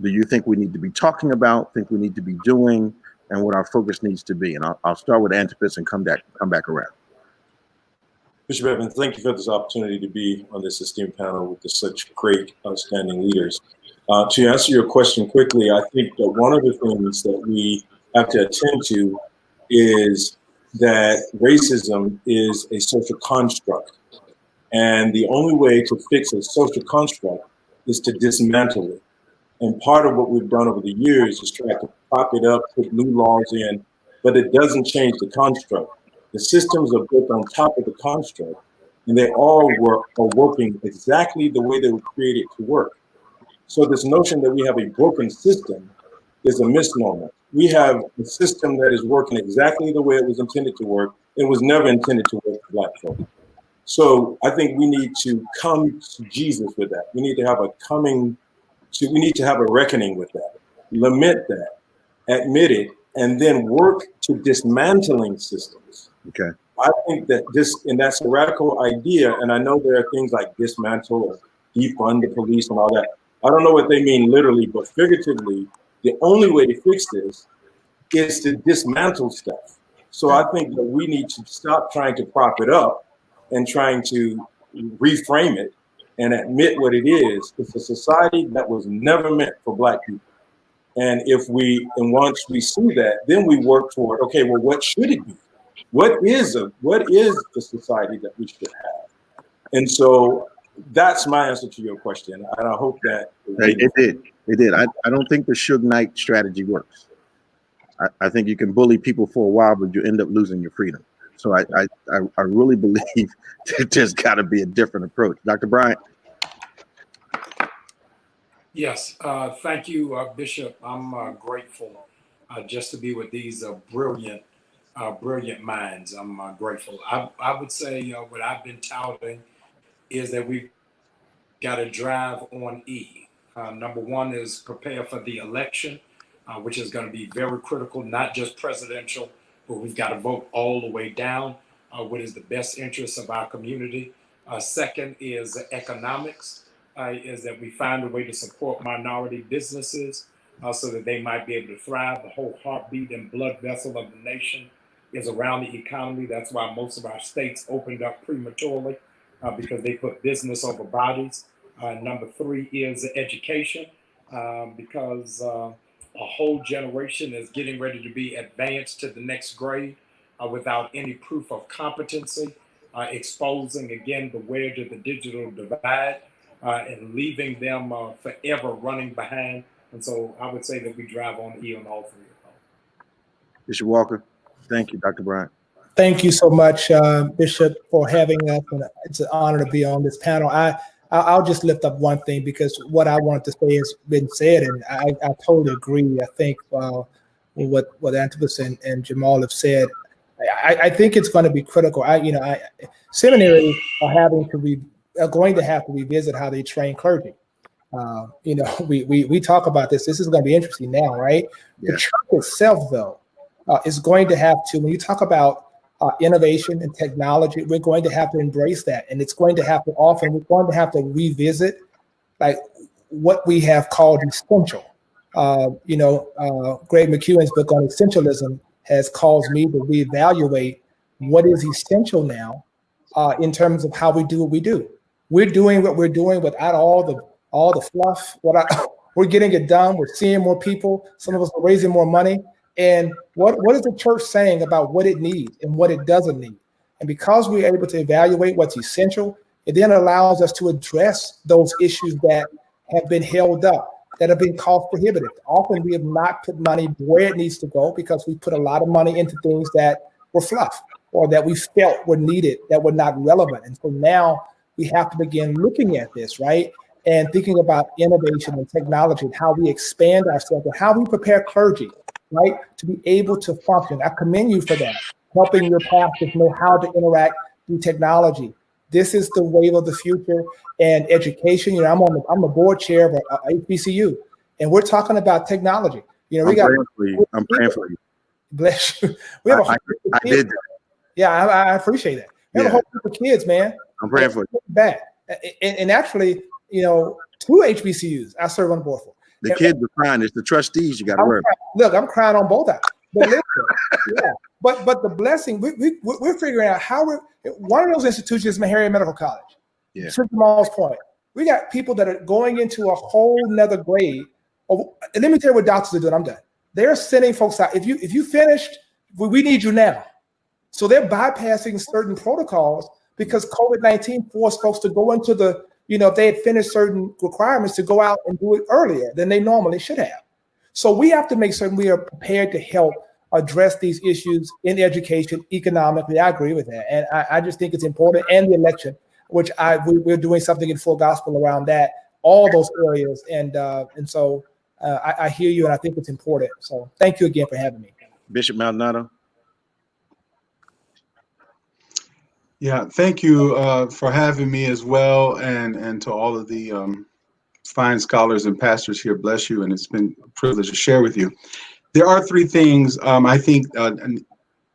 do you think we need to be talking about, think we need to be doing, and what our focus needs to be? And I'll start with Antipas and come back around. Bishop Evans, thank you for this opportunity to be on this esteemed panel with such great, outstanding leaders. To answer your question quickly, I think that one of the things that we have to attend to is that racism is a social construct. And the only way to fix a social construct is to dismantle it. And part of what we've done over the years is try to prop it up, put new laws in, but it doesn't change the construct. The systems are built on top of the construct, and they all are working exactly the way they were created to work. So this notion that we have a broken system is a misnomer. We have a system that is working exactly the way it was intended to work. It was never intended to work for Black folk. So I think we need to come to Jesus with that. We need to have we need to have a reckoning with that, lament that, admit it, and then work to dismantling systems. Okay. I think that that's a radical idea. And I know there are things like dismantle or defund the police and all that. I don't know what they mean literally, but figuratively, the only way to fix this is to dismantle stuff. So I think that we need to stop trying to prop it up and trying to reframe it and admit what it is. It's a society that was never meant for Black people. And once we see that, then we work toward, okay, well, what should it be? What is the society that we should have? And so that's my answer to your question. And I hope that it did. I don't think the Suge Knight strategy works. I think you can bully people for a while, but you end up losing your freedom. So I really believe that there's got to be a different approach. Dr. Bryant. Yes, thank you, Bishop. I'm grateful just to be with these brilliant minds. I'm grateful. I would say what I've been touting is that we've got to drive on E. Number one is prepare for the election, which is going to be very critical, not just presidential, but we've got to vote all the way down. What is the best interest of our community? Second is economics. Is that we find a way to support minority businesses so that they might be able to thrive. The whole heartbeat and blood vessel of the nation is around the economy. That's why most of our states opened up prematurely because they put business over bodies. Number three is education because a whole generation is getting ready to be advanced to the next grade without any proof of competency, exposing again the wedge of the digital divide. And leaving them forever running behind. And so I would say that we drive on E on all three of them. Bishop Walker. Thank you, Dr. Bryant. Thank you so much, Bishop, for having us. And it's an honor to be on this panel. I'll just lift up one thing because what I wanted to say has been said, and I totally agree. I think what Antipas and Jamal have said. I think it's going to be critical. Seminaries are going to have to revisit how they train clergy. We talk about this. This is going to be interesting now, right? Yeah. The church itself, though, is going to have to, when you talk about innovation and technology, we're going to have to embrace that. And it's going to have to we're going to have to revisit like what we have called essential. Greg McEwen's book on essentialism has caused me to reevaluate what is essential now in terms of how we do what we do. We're doing what we're doing without all the fluff. We're getting it done. We're seeing more people. Some of us are raising more money. And what is the church saying about what it needs and what it doesn't need? And because we're able to evaluate what's essential, it then allows us to address those issues that have been held up, that have been cost prohibitive. Often we have not put money where it needs to go because we put a lot of money into things that were fluff or that we felt were needed, that were not relevant. And so now we have to begin looking at this, right? And thinking about innovation and technology and how we expand ourselves and how we prepare clergy, right, to be able to function. I commend you for that, helping your pastors know how to interact through technology. This is the wave of the future. And education, I'm the board chair of HBCU, and we're talking about technology. I'm praying for you. Bless you. We have I did that. Yeah, I appreciate that. We have a whole group of kids, man. I'm praying for you. Back. And actually, 2 HBCUs I serve on the board for. The kids are crying. It's the trustees you got to worry about. Look, I'm crying on both ends. But listen, but the blessing, we're figuring out how one of those institutions is Meharry Medical College. Yeah. To Jamal's point, we got people that are going into a whole nother grade. Let me tell you what doctors are doing. I'm done. They're sending folks out. If you finished, we need you now. So they're bypassing certain protocols because COVID-19 forced folks to go into the, if they had finished certain requirements, to go out and do it earlier than they normally should have. So we have to make certain we are prepared to help address these issues in education, economically. I agree with that. And I just think it's important. And the election, which we're doing something in Full Gospel around that, all those areas. And so I hear you, and I think it's important. So thank you again for having me. Bishop Maldonado. Yeah, thank you for having me as well, and to all of the fine scholars and pastors here. Bless you, and it's been a privilege to share with you. There are three things I think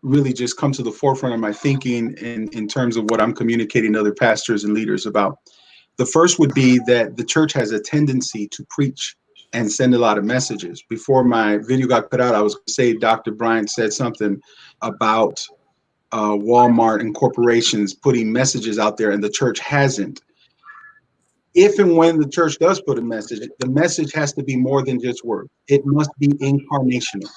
really just come to the forefront of my thinking in terms of what I'm communicating to other pastors and leaders about. The first would be that the church has a tendency to preach and send a lot of messages. Before my video got cut out, I was going to say Dr. Bryant said something about Walmart and corporations putting messages out there, and the church hasn't. If and when the church does put a message, the message has to be more than just word. It must be incarnational.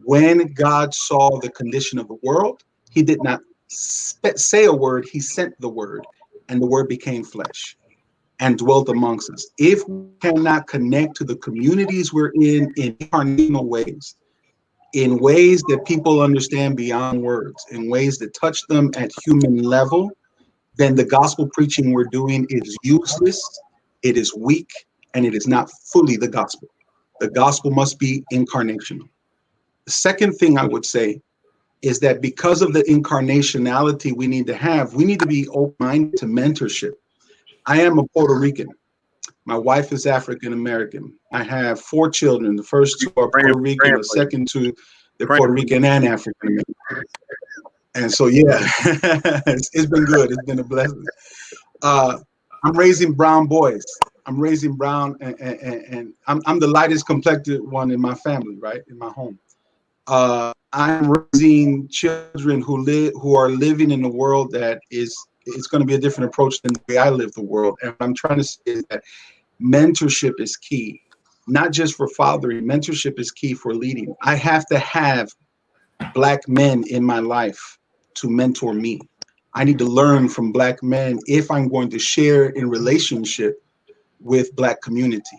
When God saw the condition of the world, he did not say a word, he sent the word, and the word became flesh and dwelt amongst us. If we cannot connect to the communities we're in incarnational ways, in ways that people understand beyond words, in ways that touch them at human level, then the gospel preaching we're doing is useless, it is weak, and it is not fully the gospel. The gospel must be incarnational. The second thing I would say is that because of the incarnationality we need to be open-minded to mentorship. I am a Puerto Rican. My wife is African American. I have 4 children. The first 2 are Puerto Rican. The second 2, they're Puerto Rican and African American. And so, yeah, it's been good. It's been a blessing. I'm raising brown boys. I'm raising brown, and I'm the lightest complected one in my family, right, in my home. I'm raising children who are living in a world that it's going to be a different approach than the way I live the world. And what I'm trying to say is that mentorship is key, not just for fathering. Mentorship is key for leading. I have to have Black men in my life to mentor me. I need to learn from Black men if I'm going to share in relationship with Black community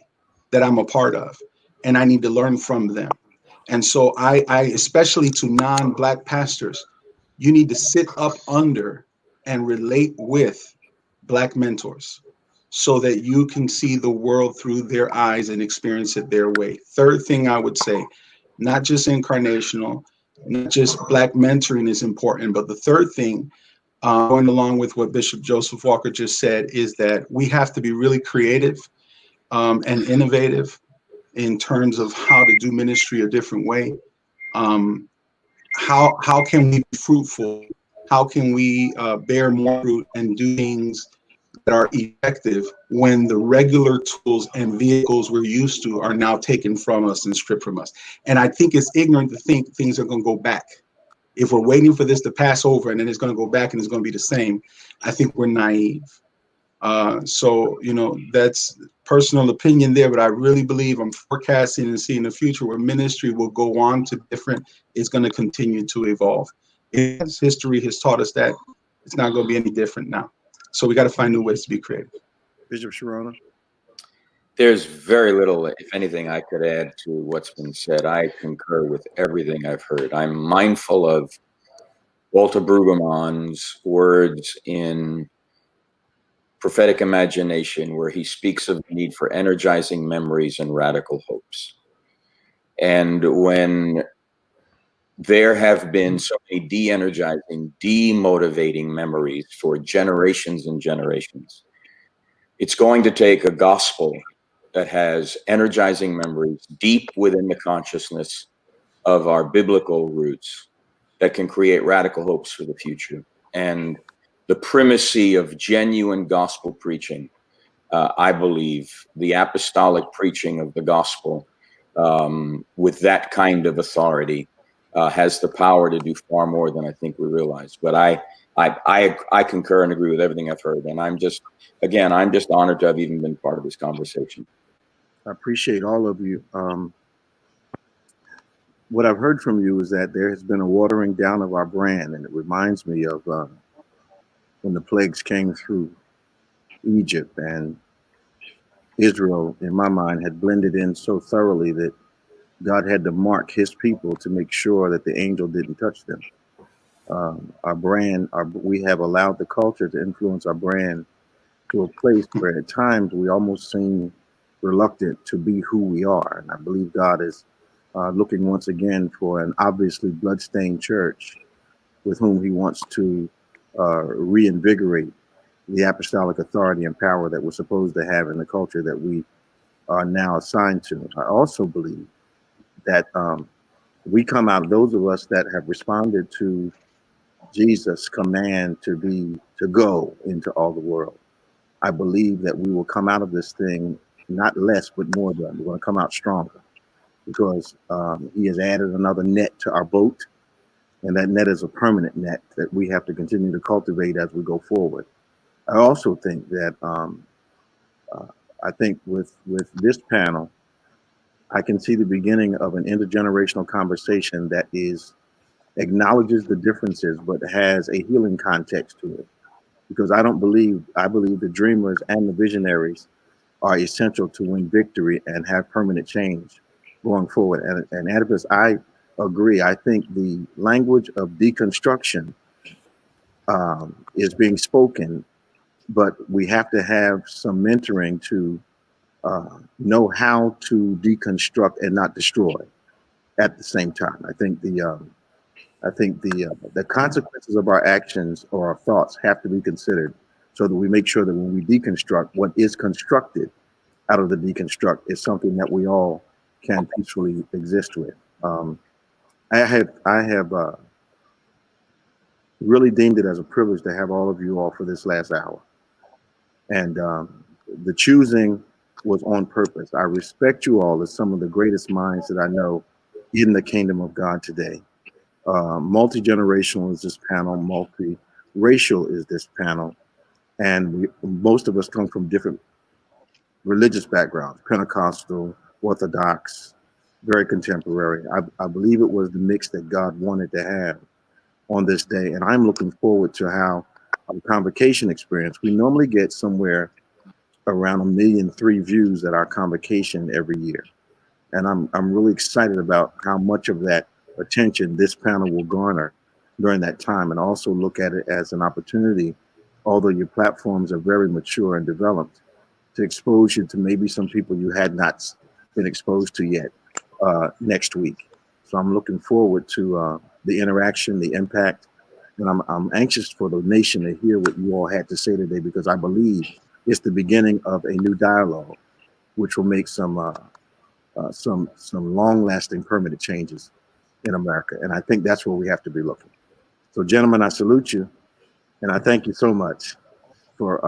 that I'm a part of, and I need to learn from them. And so I especially to non-Black pastors, you need to sit up under and relate with Black mentors so that you can see the world through their eyes and experience it their way. Third thing I would say, not just incarnational, not just Black mentoring is important, but the third thing, going along with what Bishop Joseph Walker just said, is that we have to be really creative and innovative in terms of how to do ministry a different way. How can we be fruitful? How can we bear more fruit and do things that are effective when the regular tools and vehicles we're used to are now taken from us and stripped from us? And I think it's ignorant to think things are going to go back. If we're waiting for this to pass over and then it's going to go back and it's going to be the same, I think we're naive. So, that's personal opinion there, but I really believe I'm forecasting and seeing the future where ministry will go on to different, it's going to continue to evolve. As history has taught us that, it's not going to be any different now. So we got to find new ways to be creative. Bishop Chironna. There's very little, if anything, I could add to what's been said. I concur with everything I've heard. I'm mindful of Walter Brueggemann's words in Prophetic Imagination, where he speaks of the need for energizing memories and radical hopes. And when there have been so many de-energizing, demotivating memories for generations and generations, it's going to take a gospel that has energizing memories deep within the consciousness of our biblical roots that can create radical hopes for the future. And the primacy of genuine gospel preaching, I believe, the apostolic preaching of the gospel with that kind of authority has the power to do far more than I think we realize. But I concur and agree with everything I've heard. And I'm just honored to have even been part of this conversation. I appreciate all of you. what I've heard from you is that there has been a watering down of our brand, and it reminds me of when the plagues came through Egypt, and Israel, in my mind, had blended in so thoroughly that God had to mark his people to make sure that the angel didn't touch them. Our brand, we have allowed the culture to influence our brand to a place where at times we almost seem reluctant to be who we are. And I believe God is looking once again for an obviously bloodstained church with whom he wants to reinvigorate the apostolic authority and power that we're supposed to have in the culture that we are now assigned to. I also believe that we come out, those of us that have responded to Jesus' command to go into all the world. I believe that we will come out of this thing not less but more than. We're going to come out stronger because he has added another net to our boat, and that net is a permanent net that we have to continue to cultivate as we go forward. I also think that I think with this panel, I can see the beginning of an intergenerational conversation that acknowledges the differences but has a healing context to it. Because I believe the dreamers and the visionaries are essential to win victory and have permanent change going forward. And Antipas, I agree. I think the language of deconstruction is being spoken, but we have to have some mentoring to know how to deconstruct and not destroy at the same time. I think the consequences of our actions or our thoughts have to be considered so that we make sure that when we deconstruct, what is constructed out of the deconstruct is something that we all can peacefully exist with. I have really deemed it as a privilege to have all of you all for this last hour. And the choosing was on purpose. I respect you all as some of the greatest minds that I know in the kingdom of God today. Multi-generational is this panel, multi-racial is this panel, and most of us come from different religious backgrounds, Pentecostal, Orthodox, very contemporary. I believe it was the mix that God wanted to have on this day, and I'm looking forward to how our convocation experience, we normally get somewhere around 1.3 million views at our convocation every year. And I'm really excited about how much of that attention this panel will garner during that time, and also look at it as an opportunity, although your platforms are very mature and developed, to expose you to maybe some people you had not been exposed to yet next week. So I'm looking forward to the interaction, the impact, and I'm anxious for the nation to hear what you all had to say today, because I believe it's the beginning of a new dialogue, which will make some long-lasting permanent changes in America. And I think that's where we have to be looking. So gentlemen, I salute you, and I thank you so much for